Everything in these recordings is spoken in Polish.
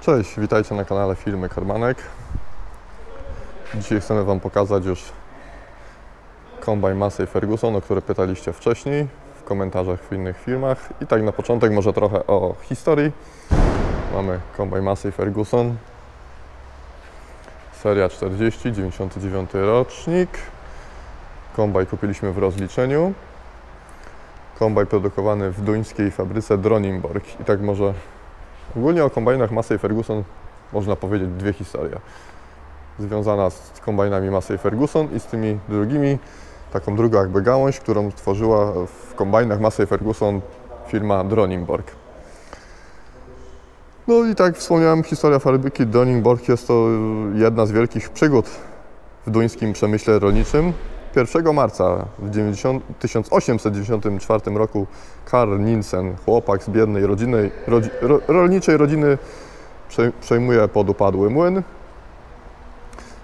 Cześć, witajcie na kanale Firmy Karmanek. Dzisiaj chcemy Wam pokazać już kombajn Massey Ferguson, o który pytaliście wcześniej w komentarzach w innych filmach. I tak na początek może trochę o historii. Mamy kombajn Massey Ferguson, seria 40, 99 rocznik. Kombajn kupiliśmy w rozliczeniu. Kombajn produkowany w duńskiej fabryce Dronningborg. I tak może ogólnie o kombajnach Massey Ferguson można powiedzieć dwie historie. Związana z kombajnami Massey Ferguson i z tymi drugimi, taką drugą jakby gałąź, którą tworzyła w kombajnach Massey Ferguson firma Dronningborg. No i tak wspomniałem, historia fabryki Dronningborg jest to jedna z wielkich przygód w duńskim przemyśle rolniczym. 1 marca w 1894 roku Carl Nielsen, chłopak z biednej rolniczej rodziny, przejmuje podupadły młyn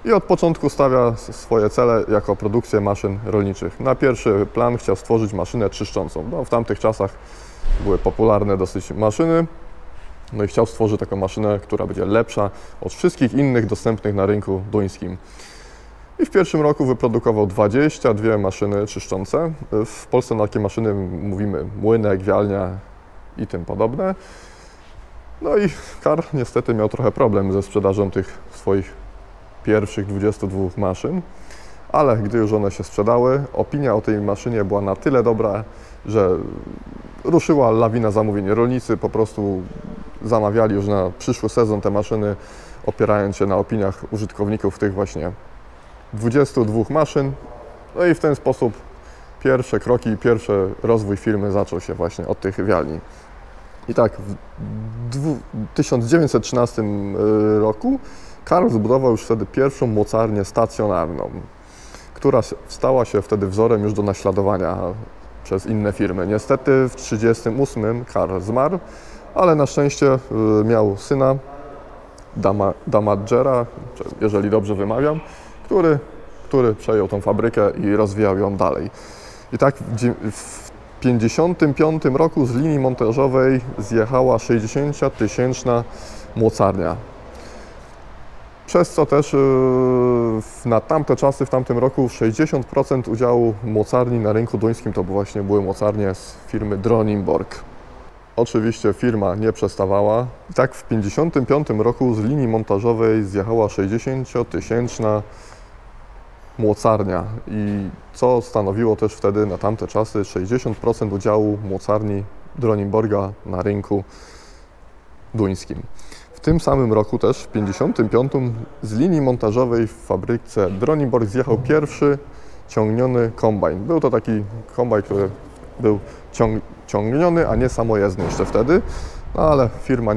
i od początku stawia swoje cele jako produkcję maszyn rolniczych. Na pierwszy plan chciał stworzyć maszynę czyszczącą. No, w tamtych czasach były popularne dosyć maszyny, no i chciał stworzyć taką maszynę, która będzie lepsza od wszystkich innych dostępnych na rynku duńskim. I w pierwszym roku wyprodukował 22 maszyny czyszczące. W Polsce na takie maszyny mówimy młynek, wialnia i tym podobne. No i Karl niestety miał trochę problem ze sprzedażą tych swoich pierwszych 22 maszyn, ale gdy już one się sprzedały, opinia o tej maszynie była na tyle dobra, że ruszyła lawina zamówień. Rolnicy po prostu zamawiali już na przyszły sezon te maszyny, opierając się na opiniach użytkowników tych właśnie 22 maszyn. No i w ten sposób pierwsze kroki, pierwszy rozwój firmy zaczął się właśnie od tych wialni. I tak w 1913 roku Karl zbudował już wtedy pierwszą mocarnię stacjonarną, która stała się wtedy wzorem już do naśladowania przez inne firmy. Niestety w 1938 Karl zmarł, ale na szczęście miał syna, Damagera, jeżeli dobrze wymawiam, który przejął tą fabrykę i rozwijał ją dalej. I tak w 1955 roku z linii montażowej zjechała 60-tysięczna mocarnia. Przez co też na tamte czasy, w tamtym roku 60% udziału mocarni na rynku duńskim to właśnie były mocarnie z firmy Dronningborg. Oczywiście firma nie przestawała. I tak w 1955 roku z linii montażowej zjechała 60-tysięczna mocarnia i co stanowiło też wtedy na tamte czasy 60% udziału mocarni Dronningborga na rynku duńskim. W tym samym roku też, w 1955, z linii montażowej w fabryce Dronningborg zjechał pierwszy ciągniony kombajn. Był to taki kombajn, który był ciągniony, a nie samojezdny jeszcze wtedy, no ale firma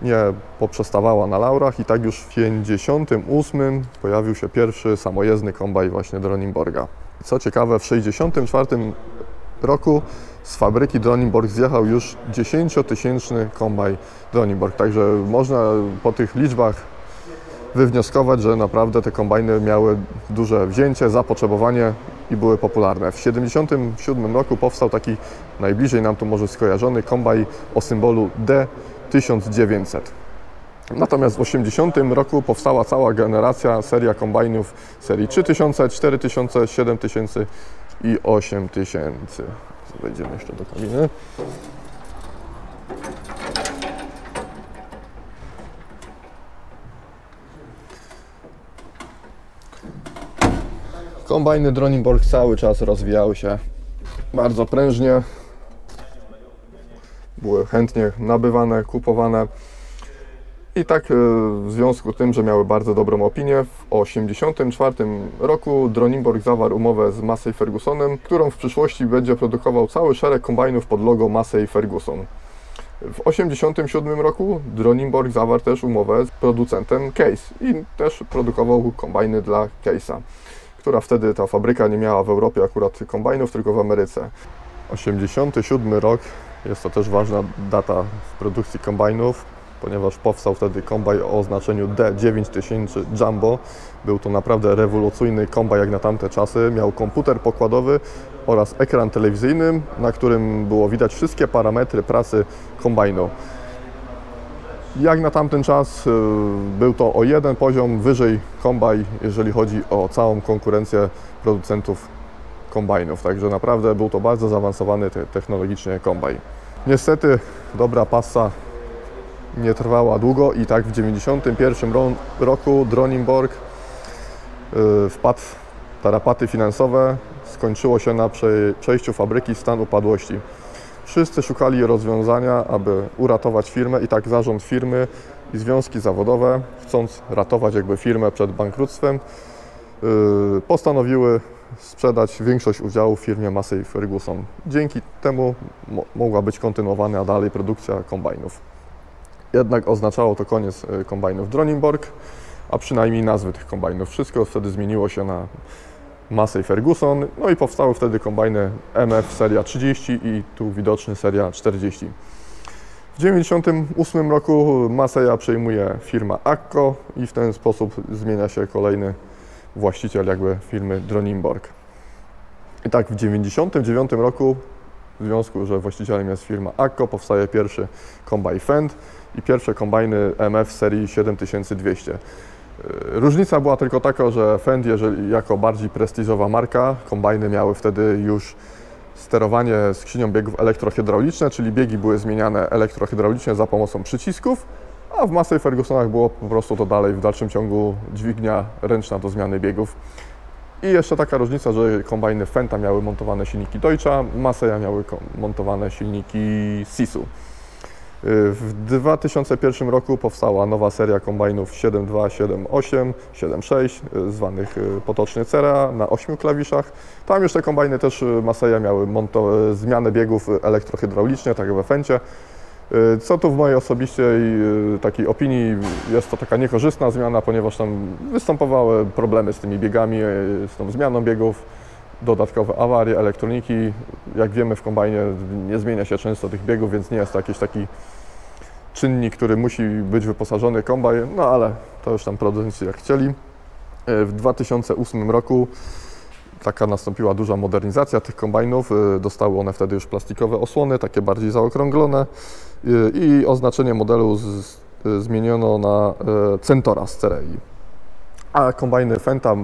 nie poprzestawała na laurach i tak już w 1958 pojawił się pierwszy samojezdny kombajn właśnie Dronningborga. Co ciekawe, w 1964 roku z fabryki Dronningborg zjechał już 10-tysięczny kombajn Dronningborg, także można po tych liczbach wywnioskować, że naprawdę te kombajny miały duże wzięcie, zapotrzebowanie i były popularne. W 1977 roku powstał taki najbliżej nam tu może skojarzony kombajn o symbolu D1900. Natomiast w 1980 roku powstała cała generacja, seria kombajnów serii 3000, 4000, 7000 i 8000. Wejdziemy jeszcze do kabiny. Kombajny Dronningborg cały czas rozwijały się bardzo prężnie. Były chętnie nabywane, kupowane. I tak w związku z tym, że miały bardzo dobrą opinię, w 1984 roku Dronningborg zawarł umowę z Massey Fergusonem, którą w przyszłości będzie produkował cały szereg kombajnów pod logo Massey Ferguson. W 1987 roku Dronningborg zawarł też umowę z producentem Case i też produkował kombajny dla Case'a, która wtedy ta fabryka nie miała w Europie akurat kombajnów, tylko w Ameryce. 1987 rok jest to też ważna data w produkcji kombajnów, ponieważ powstał wtedy kombajn o oznaczeniu D9000 Jumbo. Był to naprawdę rewolucyjny kombajn jak na tamte czasy. Miał komputer pokładowy oraz ekran telewizyjny, na którym było widać wszystkie parametry pracy kombajnu. Jak na tamten czas był to o jeden poziom wyżej kombajn, jeżeli chodzi o całą konkurencję producentów kombajnów. Także naprawdę był to bardzo zaawansowany technologicznie kombajn. Niestety dobra pasa nie trwała długo i tak w 1991 roku Dronningborg wpadł w tarapaty finansowe. Skończyło się na przejściu fabryki w stan upadłości. Wszyscy szukali rozwiązania, aby uratować firmę i tak zarząd firmy i związki zawodowe, chcąc ratować jakby firmę przed bankructwem, postanowiły sprzedać większość udziałów w firmie Massey Ferguson. Dzięki temu mogła być kontynuowana dalej produkcja kombajnów. Jednak oznaczało to koniec kombajnów Dronningborg, a przynajmniej nazwy tych kombajnów. Wszystko wtedy zmieniło się na Massey Ferguson, no i powstały wtedy kombajny MF seria 30 i tu widoczny seria 40. W 1998 roku Masseya przejmuje firma AGCO i w ten sposób zmienia się kolejny właściciel jakby firmy Dronningborg. I tak w 1999 roku, w związku, że właścicielem jest firma AGCO, powstaje pierwszy kombajn Fendt i pierwsze kombajny MF serii 7200. Różnica była tylko taka, że Fendt, jako bardziej prestiżowa marka, kombajny miały wtedy już sterowanie skrzynią biegów elektrohydrauliczne, czyli biegi były zmieniane elektrohydraulicznie za pomocą przycisków, a w Massey Fergusonach było po prostu to dalej w dalszym ciągu dźwignia ręczna do zmiany biegów. I jeszcze taka różnica, że kombajny Fendta miały montowane silniki Deutscha, Masseya miały montowane silniki Sisu. W 2001 roku powstała nowa seria kombajnów 7.2, 7.8, 7.6, zwanych potocznie Cera, na 8 klawiszach. Tam już te kombajny też Masseya miały zmianę biegów elektrohydraulicznie, tak jak we Fendcie. Co tu w mojej osobistej takiej opinii jest to taka niekorzystna zmiana, ponieważ tam występowały problemy z tymi biegami, z tą zmianą biegów, dodatkowe awarie elektroniki. Jak wiemy, w kombajnie nie zmienia się często tych biegów, więc nie jest to jakiś taki czynnik, który musi być wyposażony kombajn, no ale to już tam producenci jak chcieli. W 2008 roku taka nastąpiła duża modernizacja tych kombajnów. Dostały one wtedy już plastikowe osłony, takie bardziej zaokrąglone i oznaczenie modelu zmieniono na Centora z Cerei. A kombajny Fendta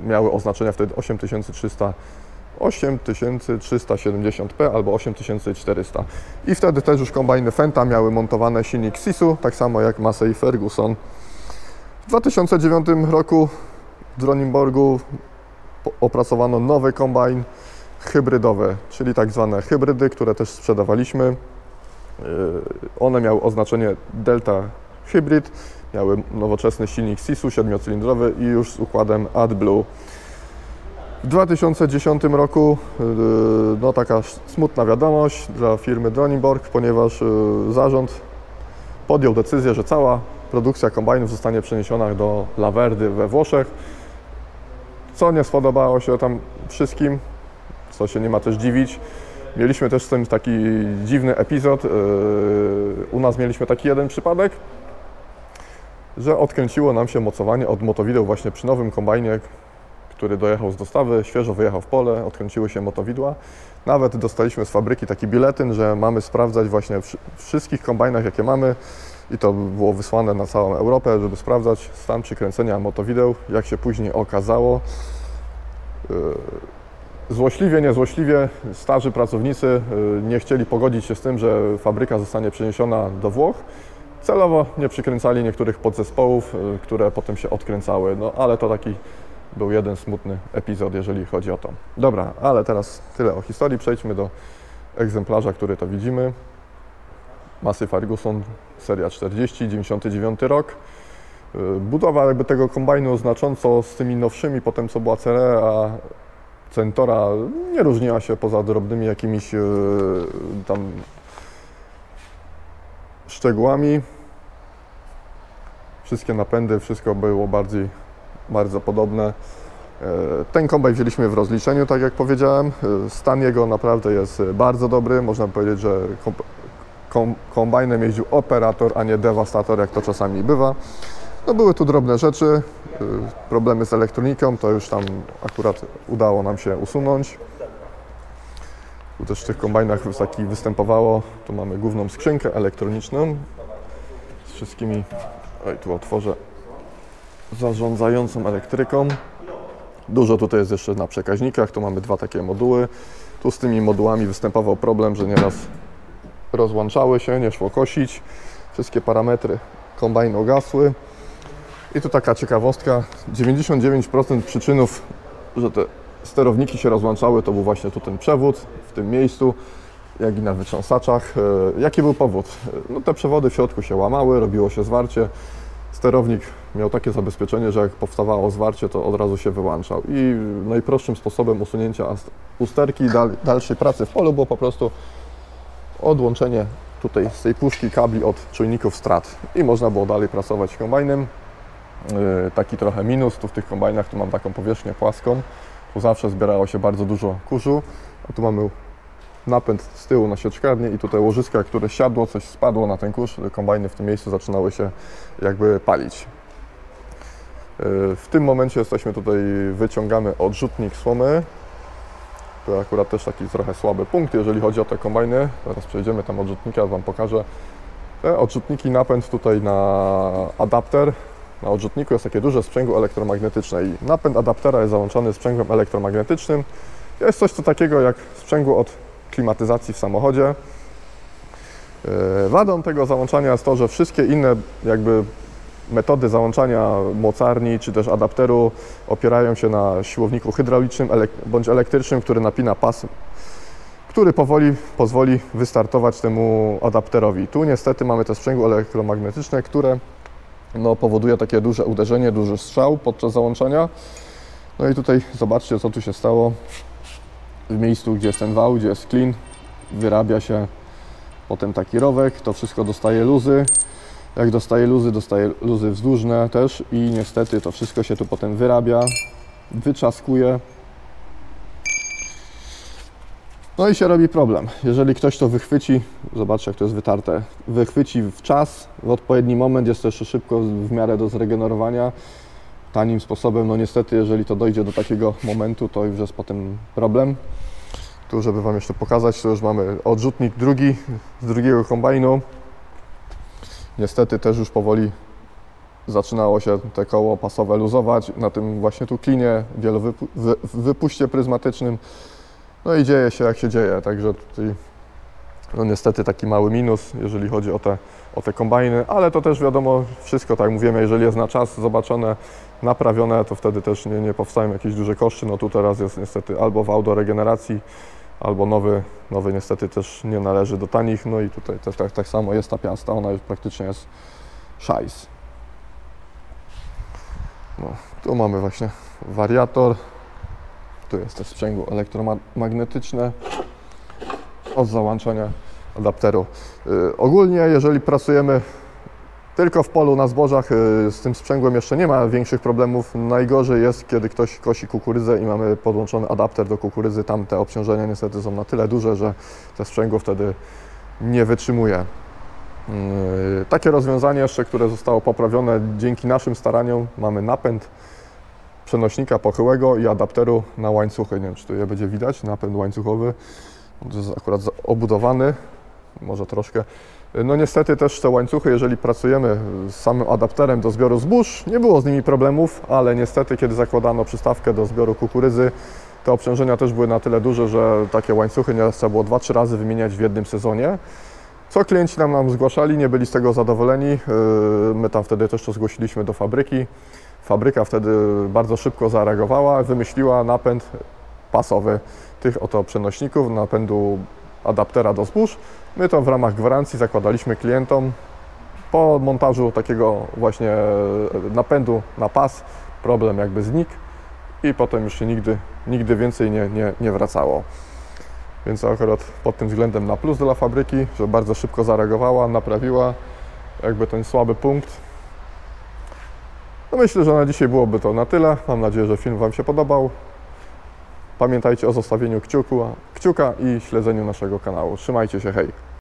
miały oznaczenia wtedy 8370p albo 8400. I wtedy też już kombajny Fendta miały montowane silnik Sisu, tak samo jak Massey Ferguson. W 2009 roku w Dronningborgu opracowano nowy kombajn hybrydowy, czyli tak zwane hybrydy, które też sprzedawaliśmy. One miały oznaczenie Delta Hybrid, miały nowoczesny silnik Sisu 7-cylindrowy i już z układem AdBlue. W 2010 roku no taka smutna wiadomość dla firmy Dronningborg, ponieważ zarząd podjął decyzję, że cała produkcja kombajnów zostanie przeniesiona do La Verdy we Włoszech, co nie spodobało się tam wszystkim, co się nie ma też dziwić. Mieliśmy też z tym taki dziwny epizod. U nas mieliśmy taki jeden przypadek, że odkręciło nam się mocowanie od motowideł właśnie przy nowym kombajnie, który dojechał z dostawy, świeżo wyjechał w pole, odkręciły się motowidła. Nawet dostaliśmy z fabryki taki biuletyn, że mamy sprawdzać właśnie w wszystkich kombajnach, jakie mamy, i to było wysłane na całą Europę, żeby sprawdzać stan przykręcenia motowideł. Jak się później okazało, złośliwie, niezłośliwie starzy pracownicy nie chcieli pogodzić się z tym, że fabryka zostanie przeniesiona do Włoch. Celowo nie przykręcali niektórych podzespołów, które potem się odkręcały, no ale to taki był jeden smutny epizod, jeżeli chodzi o to. Dobra, ale teraz tyle o historii. Przejdźmy do egzemplarza, który to widzimy. Massey Ferguson, seria 40, 99 rok. Budowa jakby tego kombajnu znacząco z tymi nowszymi, potem co była Cerea, Centora, nie różniła się poza drobnymi jakimiś tam szczegółami. Wszystkie napędy, wszystko było bardzo podobne. Ten kombajn wzięliśmy w rozliczeniu, tak jak powiedziałem. Stan jego naprawdę jest bardzo dobry. Można powiedzieć, że kombajnem jeździł operator, a nie dewastator, jak to czasami bywa. No, były tu drobne rzeczy, problemy z elektroniką, to już tam akurat udało nam się usunąć. Tu też w tych kombajnach występowało, tu mamy główną skrzynkę elektroniczną z wszystkimi, oj, tu otworzę, zarządzającą elektryką. Dużo tutaj jest jeszcze na przekaźnikach, tu mamy dwa takie moduły. Tu z tymi modułami występował problem, że nieraz rozłączały się, nie szło kosić. Wszystkie parametry kombajnu gasły. I tu taka ciekawostka, 99% przyczynów, że te sterowniki się rozłączały, to był właśnie tu ten przewód w tym miejscu, jak i na wytrząsaczach. Jaki był powód? No, te przewody w środku się łamały, robiło się zwarcie. Sterownik miał takie zabezpieczenie, że jak powstawało zwarcie, to od razu się wyłączał. I najprostszym sposobem usunięcia usterki i dalszej pracy w polu było po prostu odłączenie tutaj z tej puszki kabli od czujników strat. I można było dalej pracować kombajnem. Taki trochę minus, tu w tych kombajnach tu mam taką powierzchnię płaską. Tu zawsze zbierało się bardzo dużo kurzu, a tu mamy napęd z tyłu na sieczkarnię i tutaj łożyska, które siadło, coś spadło na ten kurz, kombajny w tym miejscu zaczynały się jakby palić. W tym momencie jesteśmy tutaj, wyciągamy odrzutnik słomy. To akurat też taki trochę słaby punkt, jeżeli chodzi o te kombajny. Zaraz przejdziemy tam odrzutnika, Wam pokażę. Te odrzutniki, napęd tutaj na adapter. Na odrzutniku jest takie duże sprzęgło elektromagnetyczne i napęd adaptera jest załączony sprzęgłem elektromagnetycznym. Jest coś takiego jak sprzęgło od klimatyzacji w samochodzie. Wadą tego załączania jest to, że wszystkie inne jakby metody załączania mocarni czy też adapteru opierają się na siłowniku hydraulicznym bądź elektrycznym, który napina pas, który pozwoli wystartować temu adapterowi. Tu niestety mamy te sprzęgło elektromagnetyczne, które no, powoduje takie duże uderzenie, duży strzał podczas załączania. No i tutaj zobaczcie, co tu się stało. W miejscu, gdzie jest ten wał, gdzie jest klin, wyrabia się potem taki rowek, to wszystko dostaje luzy. Jak dostaje luzy wzdłużne też i niestety to wszystko się tu potem wyrabia, wyczaskuje. No i się robi problem. Jeżeli ktoś to wychwyci, zobaczcie jak to jest wytarte, wychwyci w czas, w odpowiedni moment, jest to jeszcze szybko w miarę do zregenerowania, tanim sposobem, no niestety jeżeli to dojdzie do takiego momentu, to już jest potem problem. Tu, żeby Wam jeszcze pokazać, to już mamy odrzutnik drugi z drugiego kombajnu. Niestety też już powoli zaczynało się te koło pasowe luzować na tym właśnie tu klinie, wielowypuście pryzmatycznym. No i dzieje się jak się dzieje, także tutaj no niestety taki mały minus, jeżeli chodzi o te kombajny, ale to też wiadomo, wszystko tak jak mówimy, jeżeli jest na czas zobaczone, naprawione, to wtedy też nie powstają jakieś duże koszty. No tu teraz jest niestety albo wał do regeneracji, albo nowy niestety też nie należy do tanich, no i tutaj też tak samo jest ta piasta, ona już praktycznie jest szajs. No, tu mamy właśnie wariator, tu jest też sprzęgło elektromagnetyczne od załączania adapteru. Ogólnie jeżeli pracujemy tylko w polu na zbożach, z tym sprzęgłem jeszcze nie ma większych problemów. Najgorzej jest, kiedy ktoś kosi kukurydzę i mamy podłączony adapter do kukurydzy. Tam te obciążenia niestety są na tyle duże, że to sprzęgło wtedy nie wytrzymuje. Takie rozwiązanie jeszcze, które zostało poprawione dzięki naszym staraniom, mamy napęd przenośnika pochyłego i adapteru na łańcuchy. Nie wiem, czy tu je będzie widać, napęd łańcuchowy. To jest akurat obudowany, może troszkę. No niestety też te łańcuchy, jeżeli pracujemy z samym adapterem do zbioru zbóż, nie było z nimi problemów, ale niestety kiedy zakładano przystawkę do zbioru kukurydzy, te obciążenia też były na tyle duże, że takie łańcuchy nieraz trzeba było 2-3 razy wymieniać w jednym sezonie. Co klienci nam zgłaszali, nie byli z tego zadowoleni. My tam wtedy też to zgłosiliśmy do fabryki. Fabryka wtedy bardzo szybko zareagowała, wymyśliła napęd pasowy tych oto przenośników, napędu adaptera do zbóż. My to w ramach gwarancji zakładaliśmy klientom. Po montażu takiego właśnie napędu na pas problem jakby znikł i potem już się nigdy więcej nie wracało. Więc akurat pod tym względem na plus dla fabryki, że bardzo szybko zareagowała, naprawiła jakby ten słaby punkt. No myślę, że na dzisiaj byłoby to na tyle. Mam nadzieję, że film Wam się podobał. Pamiętajcie o zostawieniu kciuka i śledzeniu naszego kanału. Trzymajcie się, hej!